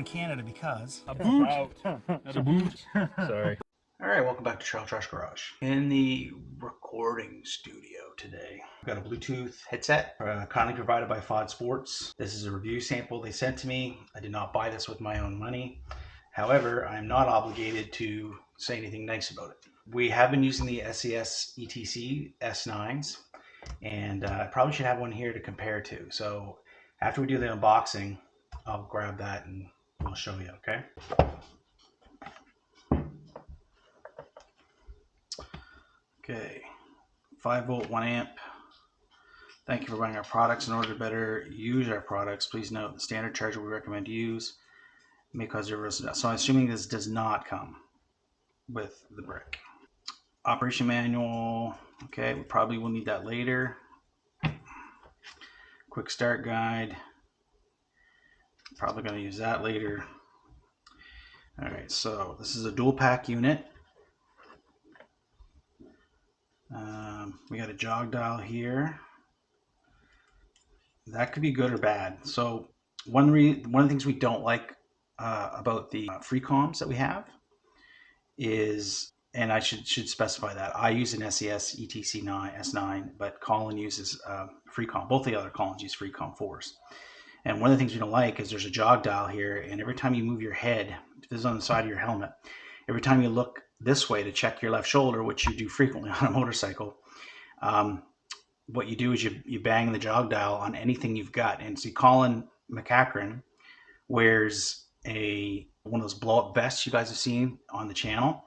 in Canada because a boot. Not a boot. Sorry. All right, welcome back to Charles Trash Garage. In the recording studio today, I've got a Bluetooth headset kindly provided by Fodsports. This is a review sample they sent to me. I did not buy this with my own money. However, I am not obligated to say anything nice about it. We have been using the SES ETC S9s, and I probably should have one here to compare to. So after we do the unboxing, I'll grab that and we'll show you, okay? Okay, 5 volt, 1 amp. Thank you for buying our products. In order to better use our products, please note the standard charger we recommend to use may cause zero risk. So I'm assuming this does not come with the brick. Operation manual. Okay, we probably will need that later. Quick start guide. Probably going to use that later. All right, so this is a dual pack unit. We got a jog dial here. That could be good or bad. So one of the things we don't like about the free comms that we have is, and I should specify that I use an SES ETC S9, but Colin uses free comm. Both the other Collins use free comm 4s. And one of the things we don't like is there's a jog dial here, and every time you move your head, this is on the side of your helmet, every time you look this way to check your left shoulder, which you do frequently on a motorcycle, what you do is you bang the jog dial on anything you've got. And see, Colin McCachran wears one of those blow-up vests you guys have seen on the channel,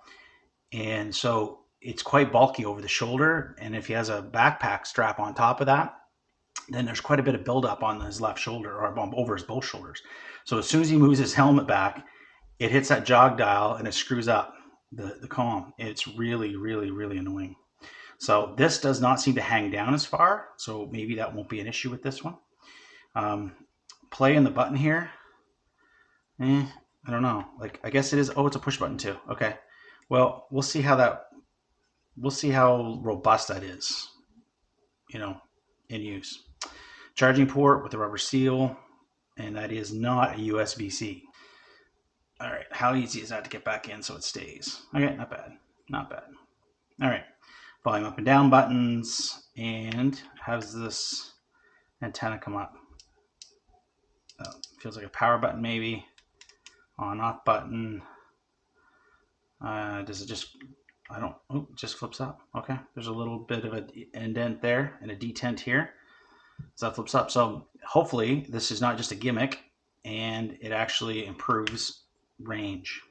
and so it's quite bulky over the shoulder. And if he has a backpack strap on top of that, then there's quite a bit of buildup on his left shoulder or over his both shoulders. So as soon as he moves his helmet back, it hits that jog dial and it screws up the comm. It's really, really, really annoying. So this does not seem to hang down as far, so maybe that won't be an issue with this one. Play in the button here. I don't know. Like, I guess it is. Oh, it's a push button too. Okay. Well, we'll see how robust that is, in use. Charging port with a rubber seal, and that is not a USB-C. All right, how easy is that to get back in so it stays? Okay, not bad, not bad. All right, volume up and down buttons, and how does this antenna come up? Feels like a power button maybe. On/off button. Does it just? It just flips up. Okay, there's a little bit of an indent there and a detent here. So that flips up. So hopefully this is not just a gimmick and it actually improves range.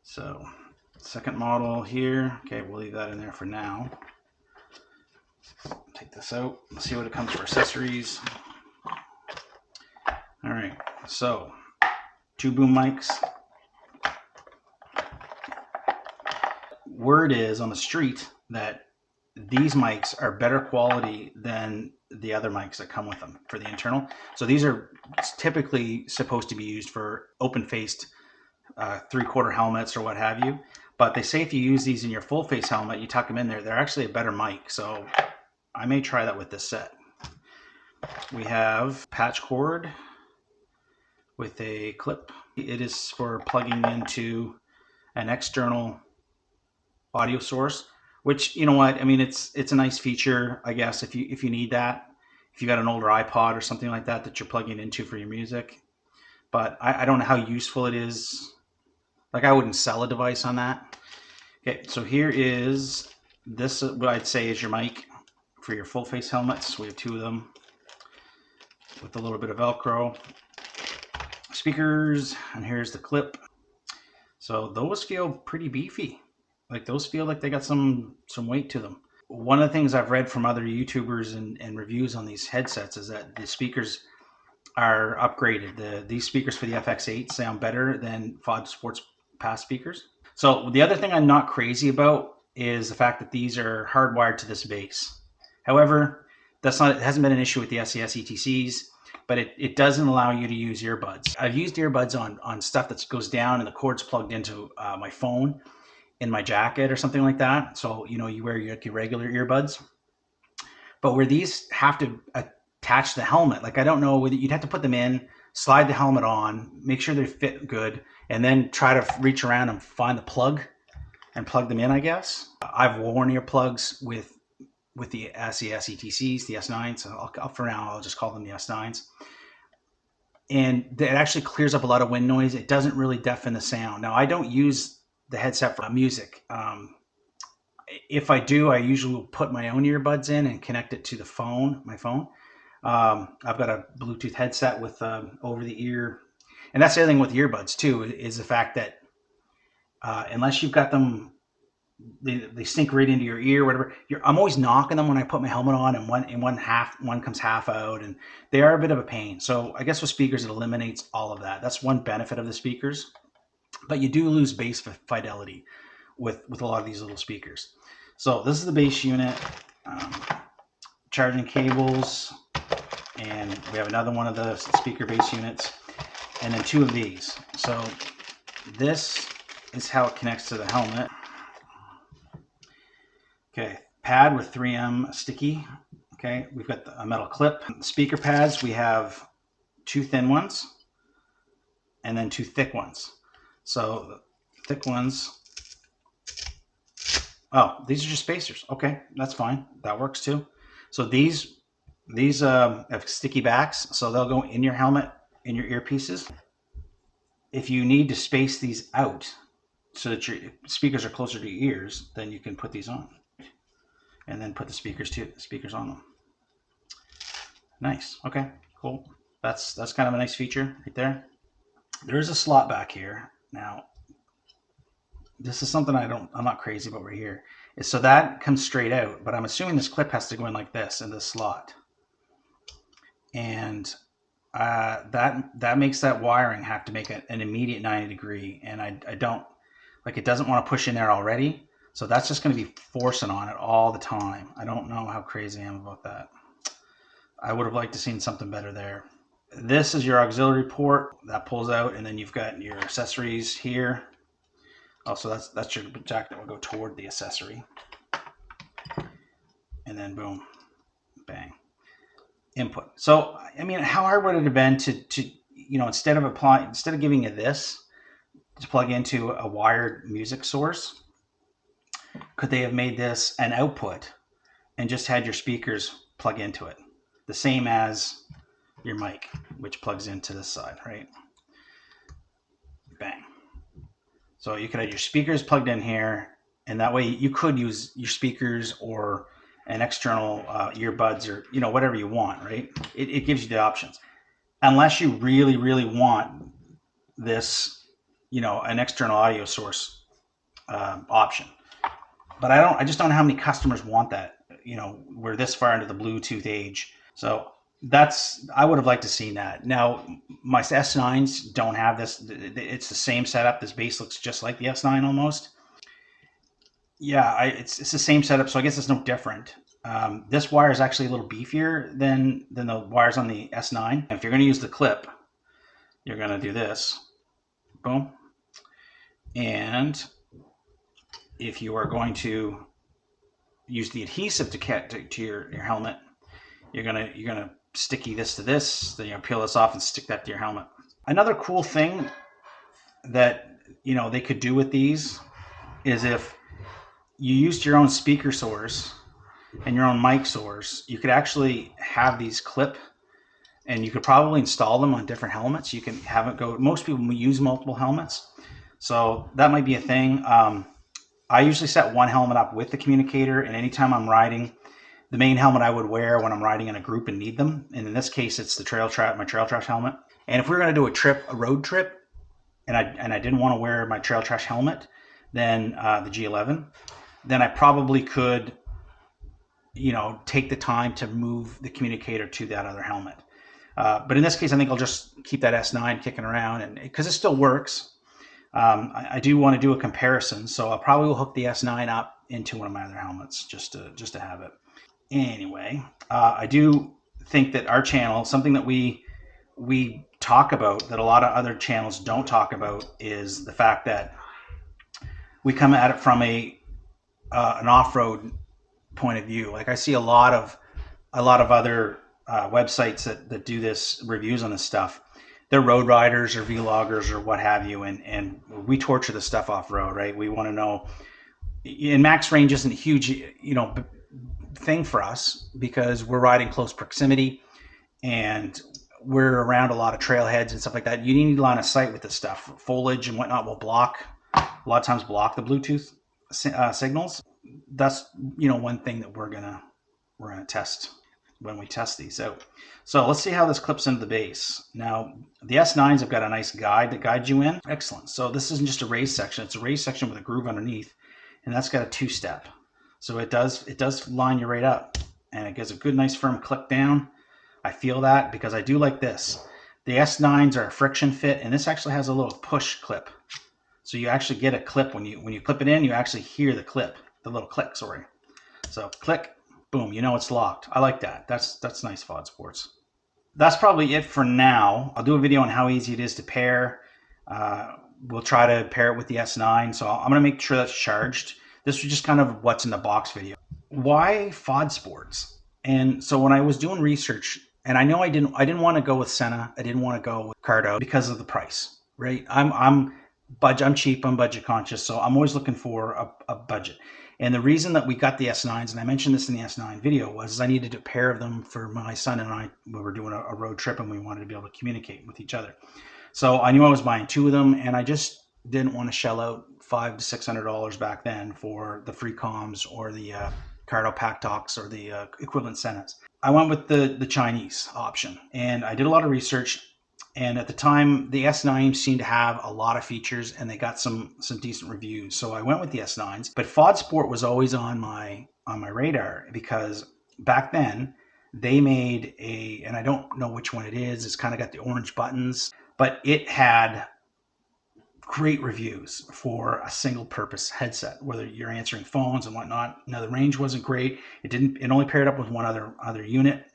So second model here. Okay, we'll leave that in there for now. Take this out. Let's see what it comes for accessories. All right, so 2 boom mics. Word is on the street that these mics are better quality than the other mics that come with them for the internal. So these are typically supposed to be used for open-faced 3/4 helmets or what have you. But they say if you use these in your full-face helmet, you tuck them in there, they're actually a better mic. So I may try that with this set. We have patch cord with a clip. It is for plugging into an external audio source, which, you know what, I mean, it's a nice feature, I guess, if you need that, if you got an older iPod or something like that you're plugging into for your music. But I don't know how useful it is. Like, I wouldn't sell a device on that. Okay, so here is this, what I'd say is your mic for your full face helmets. We have 2 of them with a little bit of Velcro. Speakers, and here's the clip. So those feel pretty beefy. Like, those feel like they got some weight to them. One of the things I've read from other YouTubers and reviews on these headsets is that the speakers are upgraded. These speakers for the FX8 sound better than Fodsports past speakers. So the other thing I'm not crazy about is the fact that these are hardwired to this base. However, it hasn't been an issue with the SES ETCs, but it doesn't allow you to use earbuds. I've used earbuds on stuff that goes down and the cord's plugged into my phone in my jacket or something like that. So, you wear your regular earbuds. But where these have to attach the helmet. Like I don't know whether you'd have to put them in, slide the helmet on, make sure they fit good, and then try to reach around and find the plug and plug them in, I guess. I've worn earplugs with the SES ETCs, the S9s. So for now, I'll just call them the S9s. And it actually clears up a lot of wind noise. It doesn't really deafen the sound. Now, I don't use the headset for music. If I do, I usually will put my own earbuds in and connect it to the phone, my phone. I've got a Bluetooth headset with over the ear. And that's the other thing with the earbuds too, is the fact that unless you've got them, they sink right into your ear, whatever. I'm always knocking them when I put my helmet on, and one comes half out, and they are a bit of a pain. So I guess with speakers, it eliminates all of that. That's one benefit of the speakers, but you do lose bass fidelity with a lot of these little speakers. So this is the bass unit, charging cables, and we have another one of the speaker bass units, and then two of these. So this is how it connects to the helmet. Okay, pad with 3M sticky. Okay, we've got a metal clip. Speaker pads, we have two thin ones and then two thick ones. So the thick ones, oh, these are just spacers. Okay, that's fine. That works too. So these have sticky backs, so they'll go in your helmet, in your earpieces. If you need to space these out so that your speakers are closer to your ears, then you can put these on. And then put the speakers on them. Nice. Okay, cool. That's kind of a nice feature right there. There is a slot back here. Now, this is something I'm not crazy about right here. So that comes straight out, but I'm assuming this clip has to go in like this in this slot. And that makes that wiring have to make an immediate 90 degree, and I don't like, it doesn't want to push in there already. So that's just going to be forcing on it all the time. I don't know how crazy I am about that. I would have liked to seen something better there. This is your auxiliary port that pulls out, and then you've got your accessories here. Also, that's your jack that will go toward the accessory. And then boom, bang, input. So I mean, how hard would it have been to instead of giving you this to plug into a wired music source? Could they have made this an output and just had your speakers plug into it? The same as your mic, which plugs into this side, right? Bang. So you could have your speakers plugged in here, and that way you could use your speakers or an external earbuds, or whatever you want, right? It gives you the options. Unless you really, really want this, an external audio source option. But I just don't know how many customers want that. We're this far into the Bluetooth age. So I would have liked to see that. Now, my S9s don't have this. It's the same setup. This base looks just like the S9 almost. Yeah, it's the same setup, so I guess it's no different. This wire is actually a little beefier than the wires on the S9. If you're going to use the clip, you're going to do this. Boom. And if you are going to use the adhesive to your helmet, you're gonna sticky this to this, then you peel this off and stick that to your helmet. Another cool thing that they could do with these is if you used your own speaker source and your own mic source, you could actually have these clip, and you could probably install them on different helmets. You can have it go. Most people use multiple helmets, so that might be a thing. I usually set one helmet up with the communicator, and anytime I'm riding, the main helmet I would wear when I'm riding in a group and need them. And in this case, it's my trail trash helmet. And if we're going to do a road trip, and I didn't want to wear my trail trash helmet, then the G11, then I probably could, take the time to move the communicator to that other helmet. But in this case, I think I'll just keep that S9 kicking around, and because it still works. I do want to do a comparison, so I probably will hook the S9 up into one of my other helmets just to have it. Anyway, I do think that our channel, something that we talk about that a lot of other channels don't talk about, is the fact that we come at it from an off-road point of view. Like I see a lot of other websites that do this reviews on this stuff. They're road riders or vloggers or what have you, and we torture the stuff off road, right? We want to know. And max range isn't a huge, thing for us because we're riding close proximity and we're around a lot of trailheads and stuff like that. You need line of sight with this stuff. Foliage and whatnot will a lot of times block the Bluetooth signals. That's one thing that we're gonna test when we test these out. So let's see how this clips into the base. Now the S9s have got a nice guide that guides you in. Excellent. So this isn't just a raised section; it's a raised section with a groove underneath, and that's got a two-step. So it does line you right up, and it gives a good, nice, firm click down. I feel that because I do like this. The S9s are a friction fit, and this actually has a little push clip. So you actually get a clip when you clip it in. You actually hear the clip, the little click. Sorry. So click, boom. It's locked. I like that. That's nice, Fodsports. That's probably it for now. I'll do a video on how easy it is to pair. We'll try to pair it with the S9. So I'm going to make sure that's charged. This was just kind of what's in the box video. Why Fodsports? And so when I was doing research, and I know I didn't want to go with Senna, I didn't want to go with Cardo because of the price, right? I'm cheap, I'm budget conscious, so I'm always looking for a budget. And the reason that we got the S9s, and I mentioned this in the S9 video, was I needed a pair of them for my son and I. We were doing a road trip and we wanted to be able to communicate with each other. So I knew I was buying two of them, and I just didn't want to shell out $500 to $600 back then for the free comms or the Cardo Pack Talks or the equivalent Sennas. I went with the Chinese option, and I did a lot of research. And at the time, the S9s seemed to have a lot of features, and they got some decent reviews. So I went with the S9s. But Fodsport was always on my radar because back then they made and I don't know which one it is. It's kind of got the orange buttons, but it had great reviews for a single purpose headset, whether you're answering phones and whatnot. Now the range wasn't great. It only paired up with one other unit.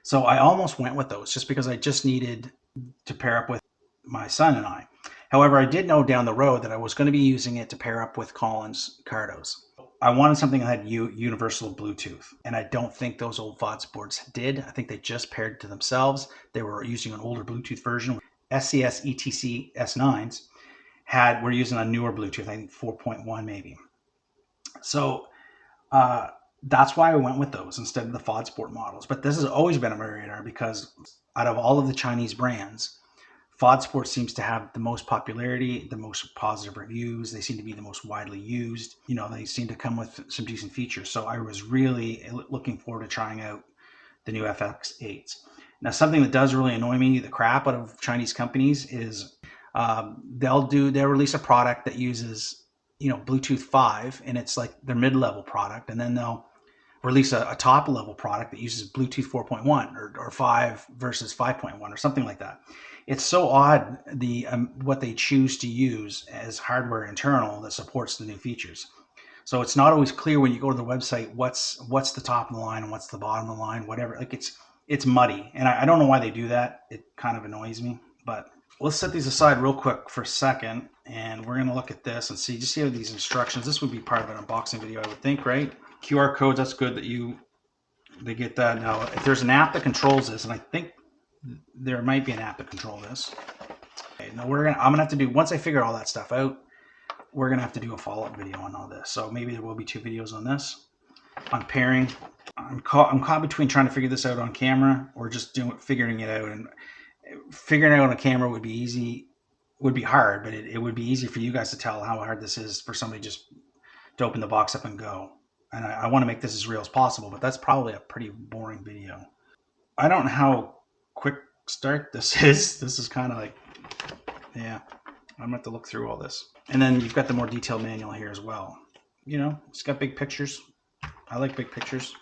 So I almost went with those just because I just needed to pair up with my son and I. However, I did know down the road that I was going to be using it to pair up with Colin's Cardos. I wanted something that had universal Bluetooth, and I don't think those old Fodsports did. I think they just paired to themselves. They were using an older Bluetooth version. SCS ETC S9s were using a newer Bluetooth, I think 4.1 maybe. So that's why I went with those instead of the Fodsport models. But this has always been on my radar because out of all of the Chinese brands, Fodsport seems to have the most popularity, the most positive reviews. They seem to be the most widely used. They seem to come with some decent features. So I was really looking forward to trying out the new FX8s. Now, something that does really annoy me, the crap out of Chinese companies, is they'll release a product that uses, Bluetooth 5, and it's like their mid-level product, and then they'll release a top-level product that uses Bluetooth 4.1 or 5 versus 5.1 or something like that. It's so odd what they choose to use as hardware internal that supports the new features. So it's not always clear when you go to the website what's the top of the line and what's the bottom of the line, whatever. Like it's muddy, and I don't know why they do that. It kind of annoys me. But let's set these aside real quick for a second, and we're going to look at this and see how these instructions. This would be part of an unboxing video, I would think, right? QR codes. That's good that they get that. Now, if there's an app that controls this, and I think there might be an app that controls this. Okay, now I'm gonna have to do, once I figure all that stuff out, we're gonna have to do a follow-up video on all this. So maybe there will be 2 videos on this, on pairing. I'm caught between trying to figure this out on camera or just figuring it out. And figuring it out on camera would be hard, but it would be easy for you guys to tell how hard this is for somebody just to open the box up and go. And I want to make this as real as possible, but that's probably a pretty boring video. I don't know how quick start this is. This is kind of like, yeah, I'm gonna have to look through all this. And then you've got the more detailed manual here as well. It's got big pictures. I like big pictures.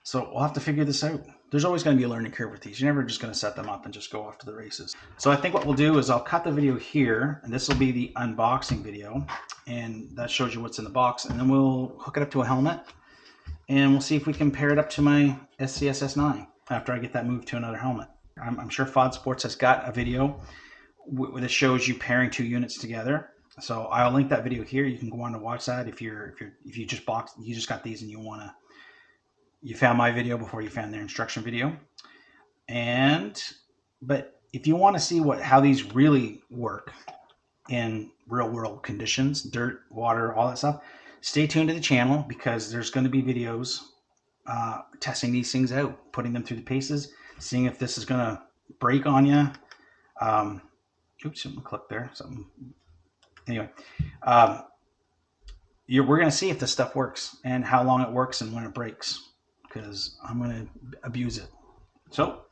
So we'll have to figure this out. There's always going to be a learning curve with these. You're never just going to set them up and just go off to the races. So I think what we'll do is I'll cut the video here, and this will be the unboxing video, and that shows you what's in the box. And then we'll hook it up to a helmet, and we'll see if we can pair it up to my SCS S9 after I get that moved to another helmet. I'm sure Fodsports has got a video that shows you pairing 2 units together. So I'll link that video here. You can go on to watch that if you just got these and you want to You found my video before you found their instruction video. But if you want to see how these really work in real world conditions, dirt, water, all that stuff, stay tuned to the channel, because there's going to be videos testing these things out, putting them through the paces, seeing if this is going to break on you. Oops, something clicked there. Something. Anyway, we're going to see if this stuff works and how long it works and when it breaks, because I'm going to abuse it. So,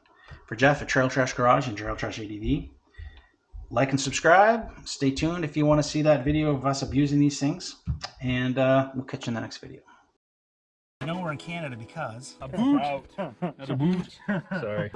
for Jeff at Trail Trash Garage and Trail Trash ADV, like and subscribe. Stay tuned if you want to see that video of us abusing these things, and we'll catch you in the next video. I know we're in Canada because a boot. A boot. Sorry.